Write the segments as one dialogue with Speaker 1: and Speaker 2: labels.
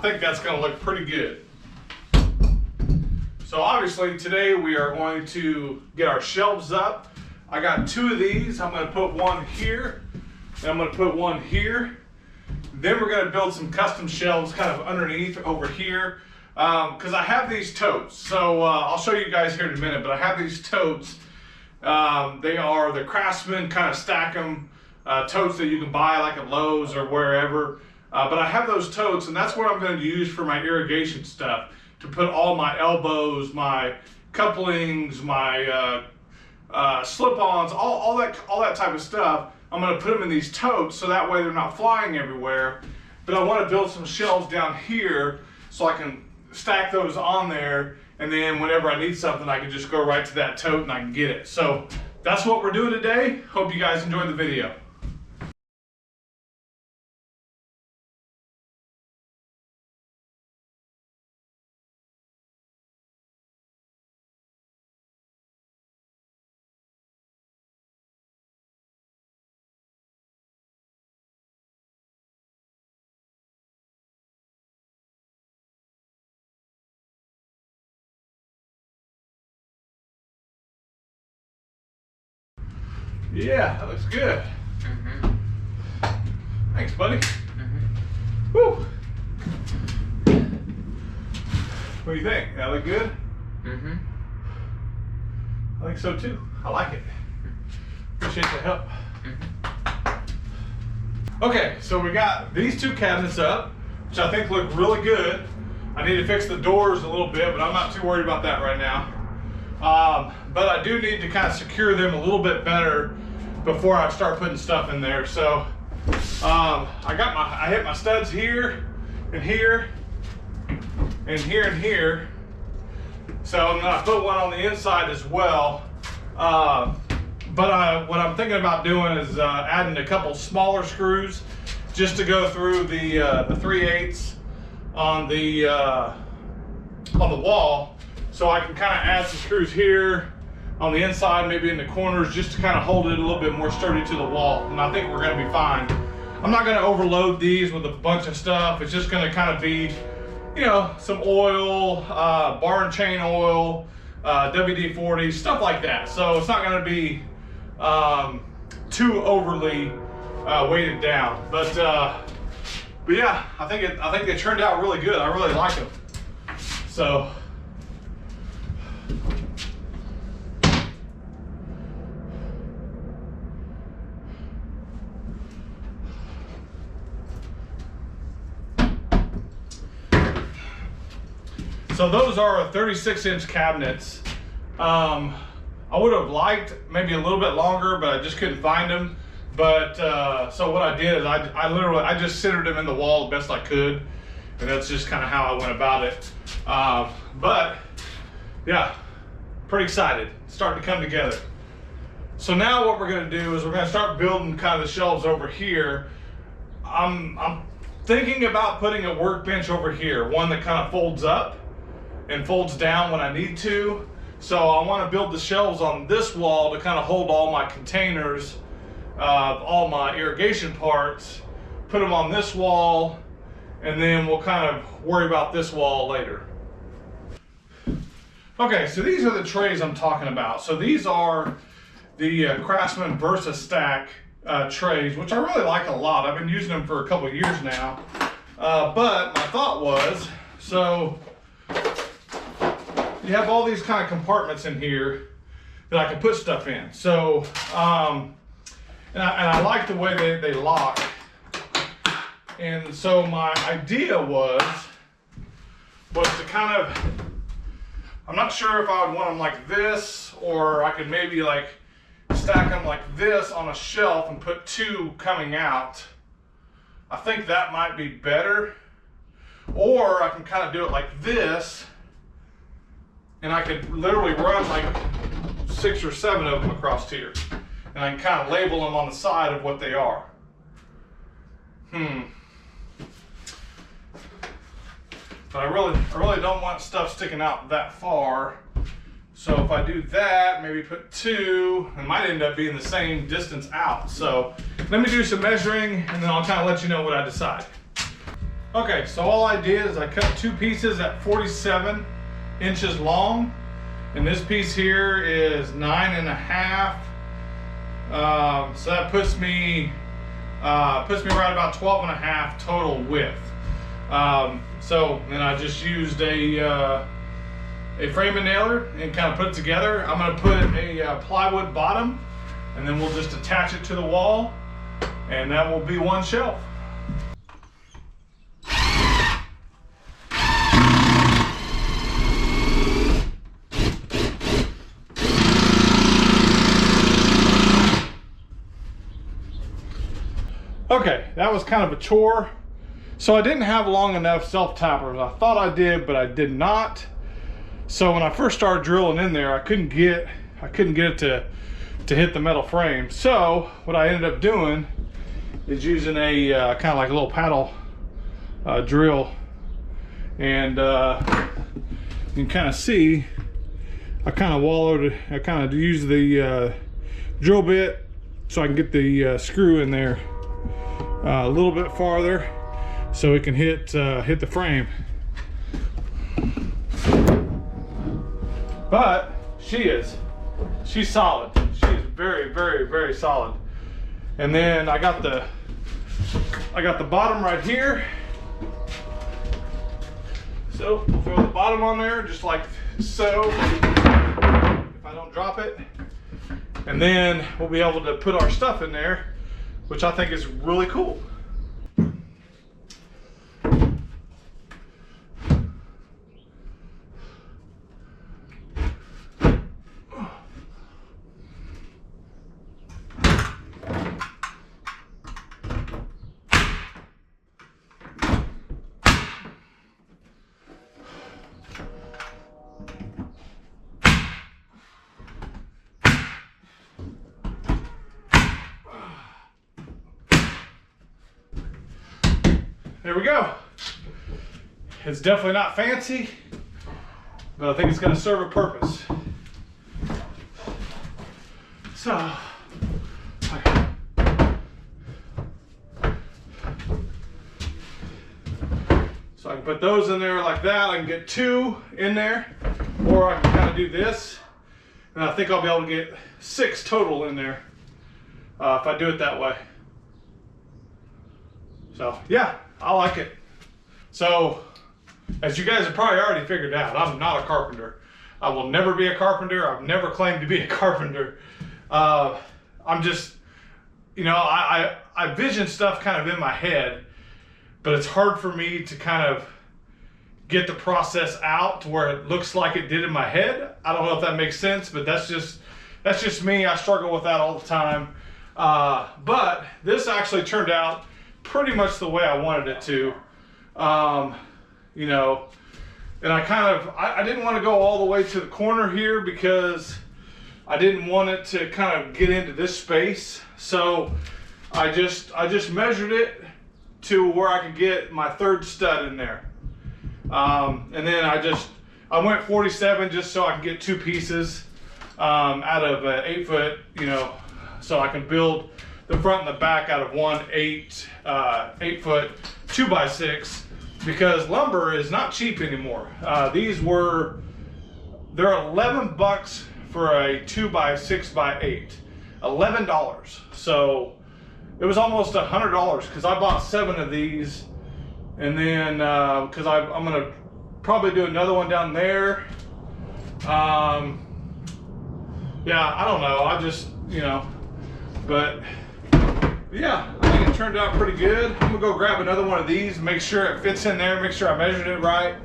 Speaker 1: I think that's going to look pretty good. So obviously today we are going to get our shelves up. I got 2 of these. I'm going to put one here and I'm going to put one here. Then we're going to build some custom shelves kind of underneath over here because I have these totes. So I'll show you guys here in a minute, but I have these totes. They are the Craftsman kind of stack them totes that you can buy like at Lowe's or wherever. But I have those totes, and that's what I'm going to use for my irrigation stuff, to put all my elbows, my couplings, my slip-ons, all that type of stuff. I'm going to put them in these totes so that way they're not flying everywhere. But I want to build some shelves down here so I can stack those on there, and then whenever I need something I can just go right to that tote and I can get it. So that's what we're doing today. Hope you guys enjoyed the video. Yeah, that looks good. Thanks, buddy. Woo. What do you think? That look good? I think so too. I like it. Appreciate the help. Okay, so we got these 2 cabinets up, which I think look really good. I need to fix the doors a little bit, but I'm not too worried about that right now. But I do need to kind of secure them a little bit better before I start putting stuff in there. So I hit my studs here and here and here and here. So I'm gonna put one on the inside as well. But what I'm thinking about doing is adding a couple smaller screws just to go through the 3/8 on the wall. So I can kind of add some screws here on the inside, maybe in the corners, just to kind of hold it a little bit more sturdy to the wall. And I think we're going to be fine. I'm not going to overload these with a bunch of stuff. It's just going to kind of be, you know, some oil, bar and chain oil, WD-40, stuff like that. So it's not going to be too overly weighted down. But yeah, I think they turned out really good. I really like them. So. So those are 36-inch cabinets. I would have liked maybe a little bit longer, but I just couldn't find them. But so what I did is I just centered them in the wall the best I could, and that's just kind of how I went about it. But yeah, pretty excited. It's starting to come together. So now what we're going to do is we're going to start building kind of the shelves over here. I'm thinking about putting a workbench over here, one that kind of folds up and folds down when I need to. So I want to build the shelves on this wall to kind of hold all my containers, all my irrigation parts, put them on this wall, and then we'll kind of worry about this wall later. Okay, so these are the trays I'm talking about. So these are the Craftsman Versa Stack trays, which I really like a lot. I've been using them for a couple of years now. But my thought was, so you have all these kind of compartments in here that I can put stuff in. So, and I like the way they lock. And so my idea was to kind of, I'm not sure if I would want them like this, or I could maybe like stack them like this on a shelf and put 2 coming out. I think that might be better. Or I can kind of do it like this, and I could literally run like 6 or 7 of them across here, and I can kind of label them on the side of what they are. But I really don't want stuff sticking out that far. So if I do that, maybe put 2, it might end up being the same distance out. So let me do some measuring, and then I'll kind of let you know what I decide. Okay, so all I did is I cut two pieces at 47 inches long, and this piece here is 9.5. So that puts me right about 12.5 total width. So then I just used a framing nailer and kind of put it together. I'm going to put a plywood bottom, and then we'll just attach it to the wall, and that will be one shelf. Okay, that was kind of a chore. So I didn't have long enough self-tappers. I thought I did, but I did not. So when I first started drilling in there, I couldn't get it to hit the metal frame. So what I ended up doing is using a kind of like a little paddle drill, and you can kind of see I kind of used the drill bit so I can get the screw in there a little bit farther so it can hit the frame. But she's solid. She's very, very, very solid. And then I got the bottom right here. So we'll throw the bottom on there just like so, if I don't drop it. And then we'll be able to put our stuff in there, which I think is really cool. There we go. It's definitely not fancy, but I think it's going to serve a purpose. So I can put those in there like that. I can get two in there, or I can kind of do this, and I think I'll be able to get 6 total in there if I do it that way. So yeah, I like it. So as you guys have probably already figured out, I'm not a carpenter. I will never be a carpenter. I've never claimed to be a carpenter. I'm just, you know, I vision stuff kind of in my head, but it's hard for me to kind of get the process out to where it looks like it did in my head. I don't know if that makes sense, but that's just me. I struggle with that all the time. But this actually turned out pretty much the way I wanted it to. You know, and I didn't want to go all the way to the corner here because I didn't want it to kind of get into this space. So I just measured it to where I could get my 3rd stud in there. And then I went 47 just so I can get 2 pieces out of an 8-foot, you know, so I can build the front and the back out of one 8-foot 2x6, because lumber is not cheap anymore. They're 11 bucks for a 2x6x8, $11. So it was almost $100 because I bought 7 of these, and then because I'm gonna probably do another one down there. Yeah, I don't know. I just, you know, but yeah, I think it turned out pretty good. I'm gonna go grab another one of these, make sure it fits in there, make sure I measured it right.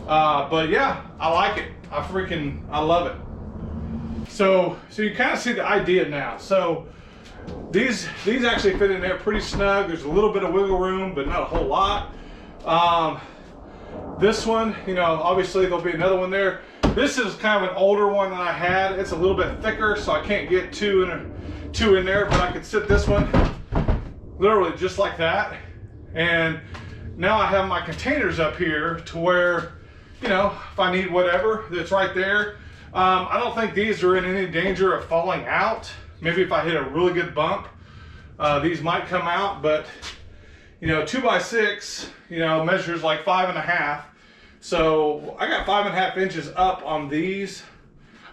Speaker 1: But yeah, I like it. I love it. So you kind of see the idea now. So these actually fit in there pretty snug. There's a little bit of wiggle room, but not a whole lot. This one, you know, obviously there'll be another one there. This is kind of an older one than I had. It's a little bit thicker, so I can't get two in there, but I could sit this one literally just like that. And now I have my containers up here to where, you know, if I need whatever, it's right there. I don't think these are in any danger of falling out. Maybe if I hit a really good bump, these might come out, but you know, 2x6, you know, measures like 5.5. So I got 5.5 inches up on these.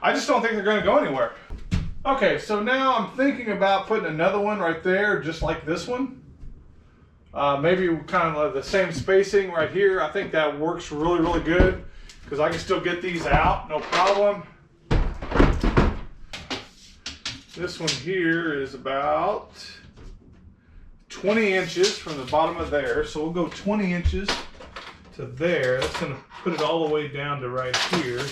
Speaker 1: I just don't think they're going to go anywhere. Okay, so now I'm thinking about putting another one right there, just like this one. Maybe kind of like the same spacing right here. I think that works really, really good because I can still get these out, no problem. This one here is about 20 inches from the bottom of there. So we'll go 20 inches to there. That's going to put it all the way down to right here.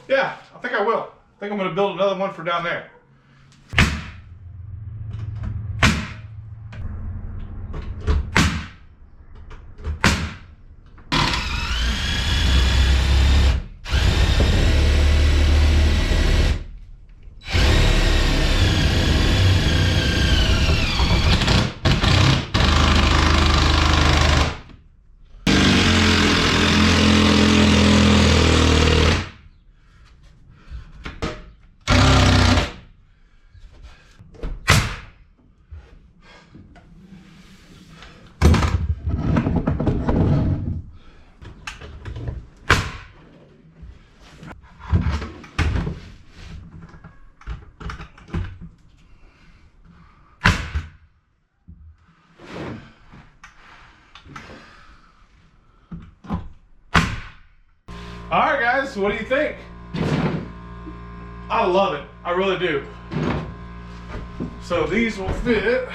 Speaker 1: Yeah, I think I will. I think I'm going to build another one for down there. All right, guys, what do you think? I love it. I really do. So these will fit.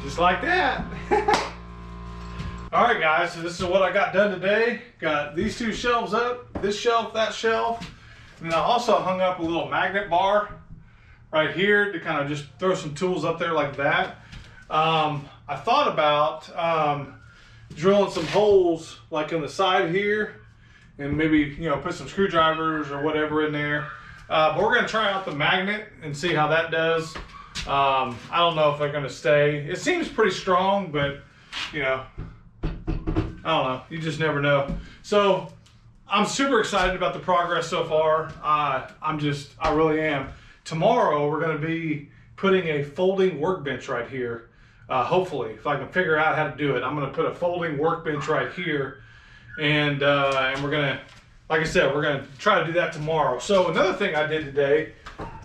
Speaker 1: Just like that. All right, guys, so this is what I got done today. Got these two shelves up, this shelf, that shelf. And then I also hung up a little magnet bar right here to kind of just throw some tools up there like that. I thought about drilling some holes like in the side here and maybe, you know, put some screwdrivers or whatever in there. But we're gonna try out the magnet and see how that does. I don't know if they're gonna stay. It seems pretty strong, but you know, I don't know, you just never know. So I'm super excited about the progress so far. I really am. Tomorrow we're going to be putting a folding workbench right here. Hopefully, if I can figure out how to do it, I'm going to put a folding workbench right here, and we're going to, like I said, we're going to try to do that tomorrow. So another thing I did today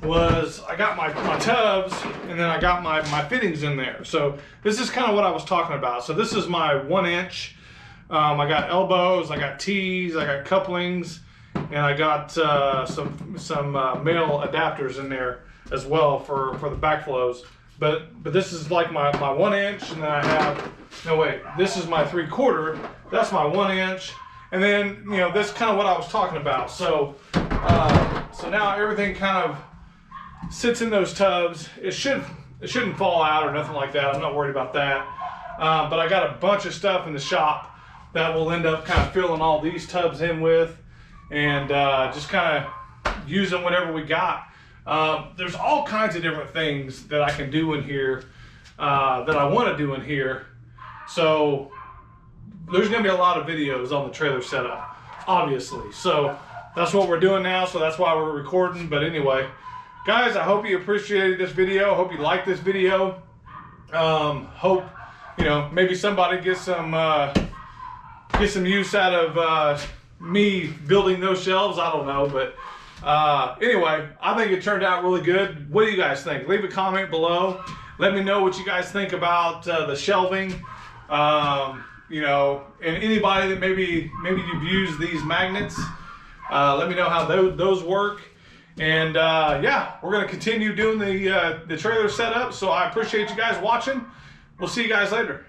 Speaker 1: was I got my tubs, and then I got my fittings in there. So this is kind of what I was talking about. So this is my 1 inch. I got elbows, I got T's, I got couplings, and I got some male adapters in there as well for the backflows. But this is like my 1 inch, and then I have, no wait, this is my 3/4. That's my 1 inch, and then you know this is kind of what I was talking about. So so now everything kind of sits in those tubs. It shouldn't fall out or nothing like that. I'm not worried about that. But I got a bunch of stuff in the shop that we'll end up kind of filling all these tubs in with, and just kind of using whatever we got. There's all kinds of different things that I can do in here, that I want to do in here. So there's going to be a lot of videos on the trailer setup, obviously. So that's what we're doing now, so that's why we're recording. But anyway, guys, I hope you appreciated this video. Hope you liked this video. Hope, you know, maybe somebody gets some use out of me building those shelves. I don't know, but anyway, I think it turned out really good. What do you guys think? Leave a comment below. Let me know what you guys think about the shelving. You know, and anybody that maybe you've used these magnets, let me know how those work. And yeah, we're gonna continue doing the trailer setup. So I appreciate you guys watching. We'll see you guys later.